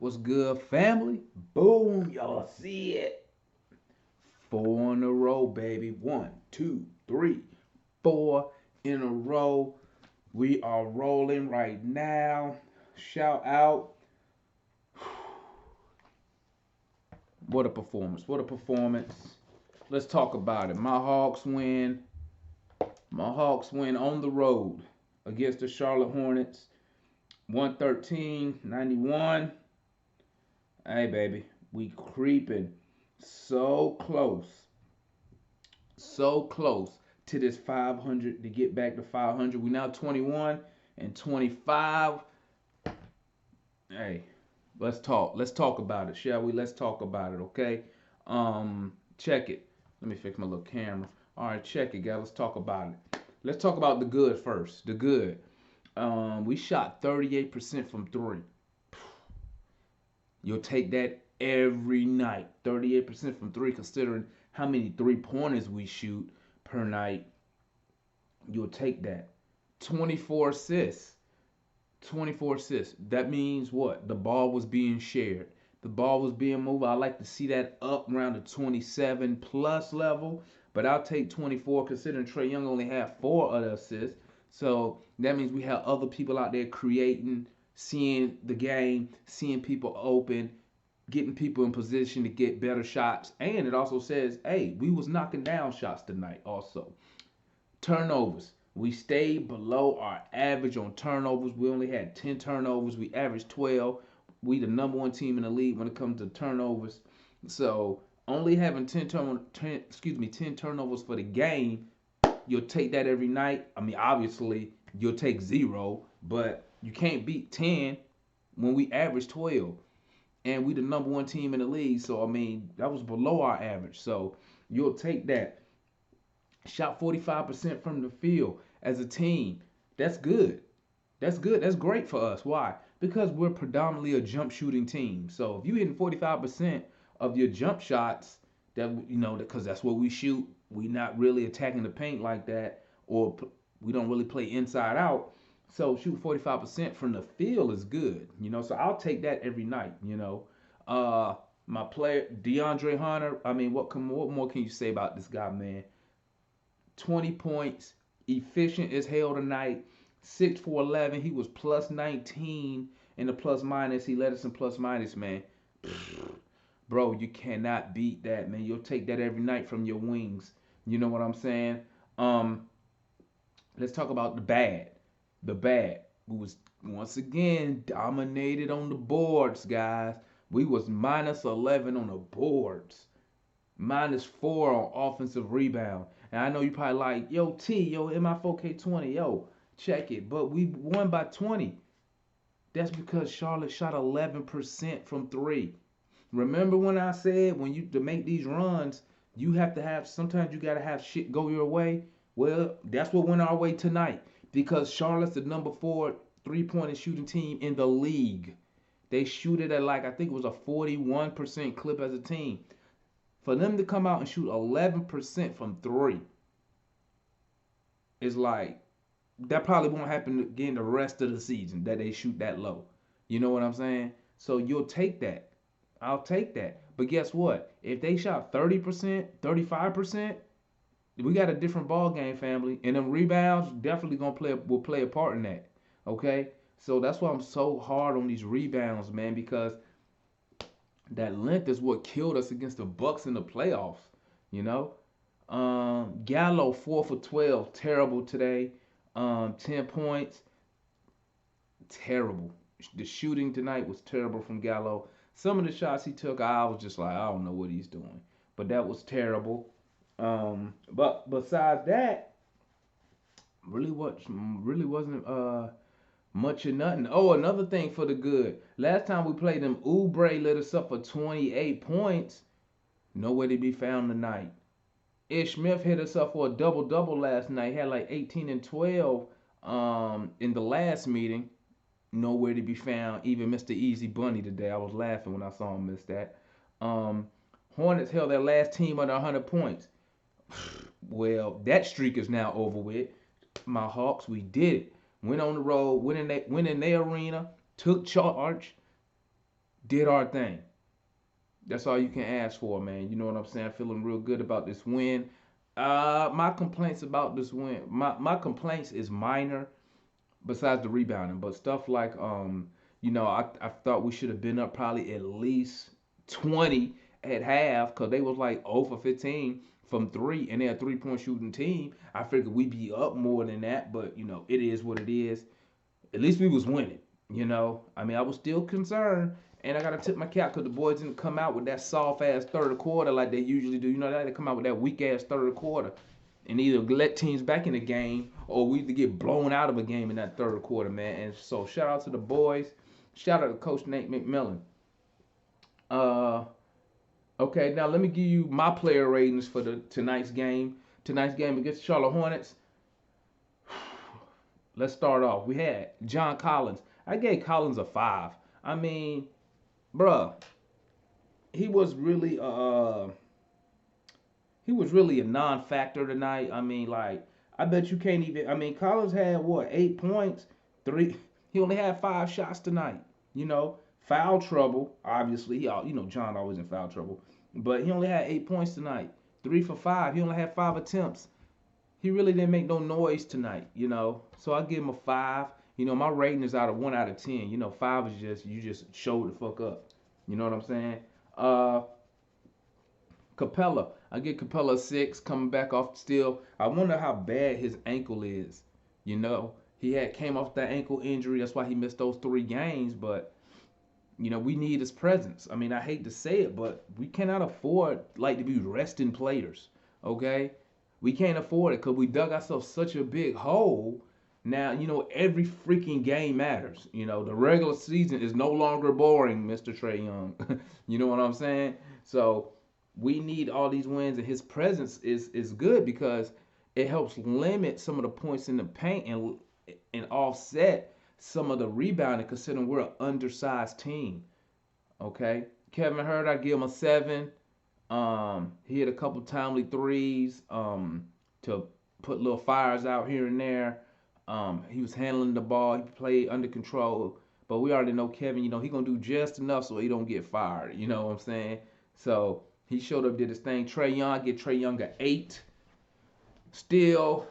What's good, family? Boom, y'all see it. 4 in a row, baby. One, two, three, 4 in a row. We are rolling right now. Shout out. What a performance. What a performance. Let's talk about it. My Hawks win. My Hawks win on the road against the Charlotte Hornets. 113-91. Hey, baby. We creeping so close. So close to this 500 to get back to 500. We now 21 and 25. Hey, let's talk. Let's talk about it, shall we? Let's talk about it, okay? Check it. Let me fix my little camera. All right, check it, guys. Let's talk about it. Let's talk about the good first. The good. We shot 38% from three. You'll take that every night. 38% from three, considering how many 3 pointers we shoot per night. You'll take that. 24 assists. 24 assists. That means what? The ball was being shared. The ball was being moved. I like to see that up around the 27 plus level, but I'll take 24 considering Trae Young only had 4 other assists. So that means we have other people out there creating, seeing the game, seeing people open, getting people in position to get better shots. And it also says, hey, we was knocking down shots tonight also. Turnovers. We stayed below our average on turnovers. We only had 10 turnovers. We averaged 12. We the number one team in the league when it comes to turnovers. So only having 10 turnovers for the game, you'll take that every night. I mean, obviously you'll take 0, but you can't beat 10 when we average 12. And we the number one team in the league. So I mean, that was below our average. So you'll take that. Shot 45% from the field as a team. That's good. That's good. That's great for us. Why? Because we're predominantly a jump shooting team. So if you're hitting 45% of your jump shots, that because that's what we shoot. We not really attacking the paint like that, or we don't really play inside out. So shoot 45% from the field is good. So I'll take that every night. Uh, my player DeAndre Hunter. I mean, what more can you say about this guy, man? 20 points, efficient as hell tonight. 6 for 11. He was plus 19 in the plus minus. He led us in plus minus, man. Bro, you cannot beat that, man. You'll take that every night from your wings. You know what I'm saying? Um, let's talk about the bad. The bad. We was once again dominated on the boards, guys. We was minus 11 on the boards. -4 on offensive rebound. And I know you probably like, yo, yo, MI4K20, yo, check it. But we won by 20. That's because Charlotte shot 11% from three. Remember when I said to make these runs, you have to have, sometimes you got to have shit go your way? Well, that's what went our way tonight. Because Charlotte's the number 4 3-pointer shooting team in the league. They shoot it at I think it was a 41% clip as a team. For them to come out and shoot 11% from three is that probably won't happen again the rest of the season that they shoot that low. You know what I'm saying? So you'll take that. I'll take that. But guess what? If they shot 30%, 35%, we got a different ball game, family. And them rebounds definitely will play a part in that. Okay? So that's why I'm so hard on these rebounds, man, because that length is what killed us against the Bucks in the playoffs. You know, Gallo 4 for 12, terrible today. 10 points, terrible. The shooting tonight was terrible from Gallo. Some of the shots he took, I was just like, I don't know what he's doing, but that was terrible. But besides that, really wasn't much or nothing. Oh, another thing for the good. Last time we played them, Oubre lit us up for 28 points. Nowhere to be found tonight. Ish Smith hit us up for a double-double last night. Had 18 and 12 in the last meeting. Nowhere to be found. Even Mr. Easy Bunny today. I was laughing when I saw him miss that. Hornets held their last team under 100 points. Well, that streak is now over with. My Hawks, we did it. Went on the road, went in their arena, took charge, did our thing. That's all you can ask for, man. You know what I'm saying? Feeling real good about this win. My complaints about this win, my complaints is minor besides the rebounding, but stuff like I thought we should have been up probably at least 20 at half because they was like 0 for 15 from three, and they're a 3-point shooting team. I figured we'd be up more than that, but it is what it is. At least we was winning. I mean, I was still concerned, and I gotta tip my cap because the boys didn't come out with that soft ass third quarter like they usually do. They come out with that weak ass third quarter and either let teams back in the game or we either get blown out of a game in that third quarter, man. And so shout out to the boys. Shout out to Coach Nate McMillan. Uh, okay, now let me give you my player ratings for the tonight's game. Tonight's game against the Charlotte Hornets. Let's start off. We had John Collins. I gave Collins a 5. I mean, bruh, he was really a non-factor tonight. I mean, like, I bet you can't even. I mean, Collins had what, 8 points, three. He only had 5 shots tonight. Foul trouble. Obviously, John always in foul trouble, but he only had 8 points tonight. 3 for 5. He only had 5 attempts. He really didn't make no noise tonight. So I give him a 5. My rating is out of 1 out of 10. 5 is just you just showed the fuck up. You know what I'm saying? Uh, Capella. I get Capella a 6 coming back off still. I wonder how bad his ankle is. He had came off that ankle injury. That's why he missed those 3 games. But we need his presence. I mean, I hate to say it, but we cannot afford like to be resting players. Okay, we can't afford it because we dug ourselves such a big hole. Now, every freaking game matters. The regular season is no longer boring, Mr. Trae Young. You know what I'm saying? So we need all these wins, and his presence is good because it helps limit some of the points in the paint and offset some of the rebounding, considering we're an undersized team. Okay, Kevin Hurt, I give him a 7. He hit a couple timely threes to put little fires out here and there. He was handling the ball. He played under control. But we already know Kevin. He gonna do just enough so he don't get fired. You know what I'm saying? So he showed up, did his thing. Trae Young, I get Trae Young at 8. Still,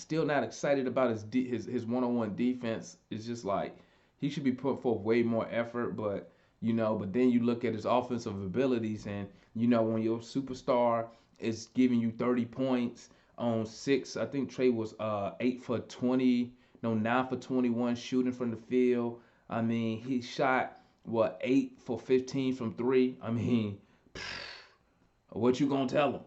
not excited about his one-on-one defense. It's just like he should be putting forth way more effort. But then you look at his offensive abilities, and when your superstar is giving you 30 points on 6, I think Trae was 8 for 20, no 9 for 21 shooting from the field. I mean, he shot what 8 for 15 from 3. I mean, what you gonna tell him?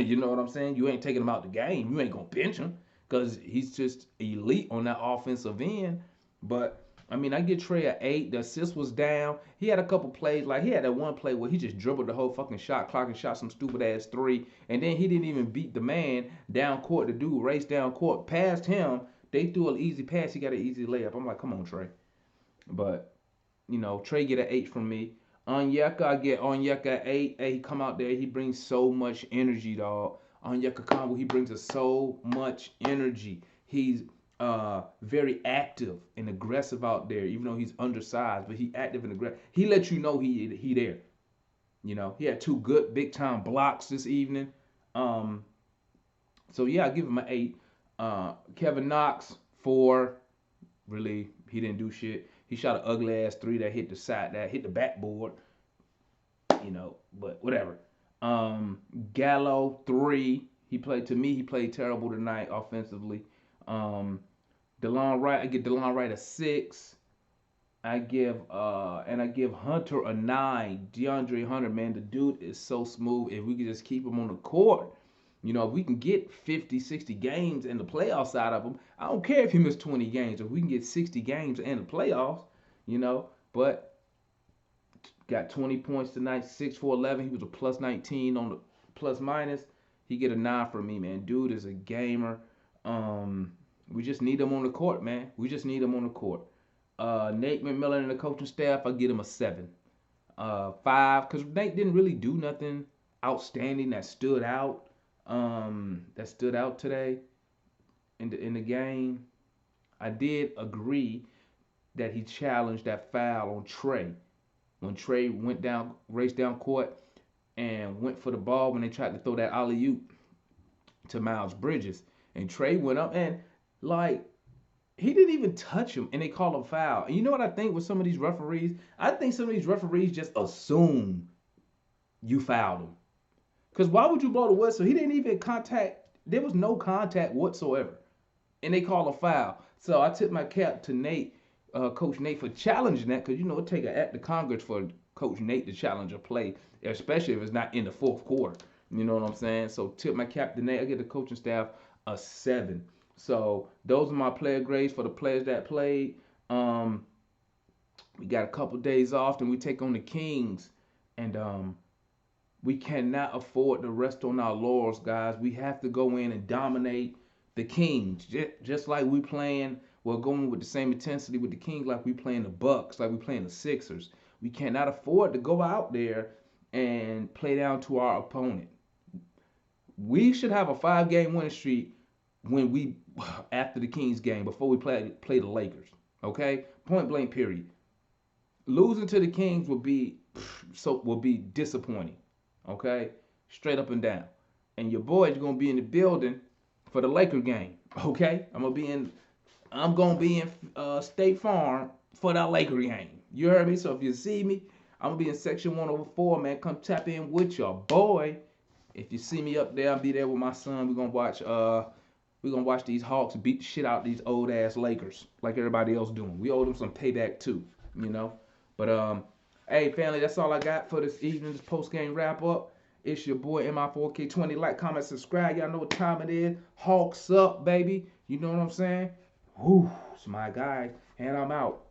You know what I'm saying? You ain't taking him out the game. You ain't gonna bench him because he's just elite on that offensive end. But I mean, I get Trey at 8. The assist was down. He had a couple plays, like he had that one play where he just dribbled the whole fucking shot clock and shot some stupid ass 3, and then he didn't even beat the man down court. The dude raced down court past him. They threw an easy pass. He got an easy layup. I'm like, come on, Trey. But Trey get an 8 from me. Onyeka, I get Onyeka at 8. Hey, he come out there, he brings so much energy, dog. Onyeka Congo, he brings us so much energy. He's very active and aggressive out there, even though he's undersized, but he active and aggressive. He lets you know he there. He had 2 good big time blocks this evening. So yeah, I give him an 8. Kevin Knox 4. Really, he didn't do shit. He shot an ugly ass 3 that hit the side, that hit the backboard. But whatever. Gallo 3. He played terrible tonight offensively. DeLon Wright, I give DeLon Wright a 6. I give Hunter a 9. DeAndre Hunter, man, the dude is so smooth. If we could just keep him on the court, if we can get 50, 60 games in the playoffs out of him, I don't care if he missed 20 games. If we can get 60 games in the playoffs, but got 20 points tonight, 6 for 11. He was a plus 19 on the plus minus. He get a 9 from me, man. Dude is a gamer. We just need him on the court, man. We just need him on the court. Nate McMillan and the coaching staff, I get him a 7. 5, because Nate didn't really do nothing outstanding that stood out. Today in the game. I did agree that he challenged that foul on Trey. when Trey raced down court and went for the ball when they tried to throw that alley oop to Miles Bridges, and Trey went up and like he didn't even touch him, and they called a foul. And you know what I think with some of these referees? I think some of these referees just assume you fouled him. Because why would you blow the whistle? He didn't even contact. There was no contact whatsoever, and they call a foul. So I tip my cap to Nate, Coach Nate, for challenging that. Because you know it take an act of Congress for Coach Nate to challenge a play, especially if it's not in the fourth quarter. You know what I'm saying? So tip my cap to Nate. I get the coaching staff a 7. So those are my player grades for the players that played. Um, we got a couple days off, and we take on the Kings, and we cannot afford to rest on our laurels, guys. We have to go in and dominate the Kings, just like we playing. We're going with the same intensity with the Kings, like we playing the Bucks, like we playing the Sixers. We cannot afford to go out there and play down to our opponent. We should have a 5-game winning streak when we after the Kings game before we play the Lakers. Okay, point blank. Period. Losing to the Kings will be disappointing. Okay, straight up and down. And your boy's gonna be in the building for the Laker game. Okay, I'm gonna be in State Farm for that Laker game. You heard me? So if you see me, I'm gonna be in section 104, man. Come tap in with your boy. If you see me up there, I'll be there with my son. We're gonna watch these Hawks beat the shit out these old ass Lakers like everybody else doing. We owe them some payback too, you know. But hey family, that's all I got for this evening, this post game wrap up. It's your boy MI4K20. Like, comment, subscribe. Y'all know what time it is. Hawks up, baby. You know what I'm saying? Whew, it's my guy, and I'm out.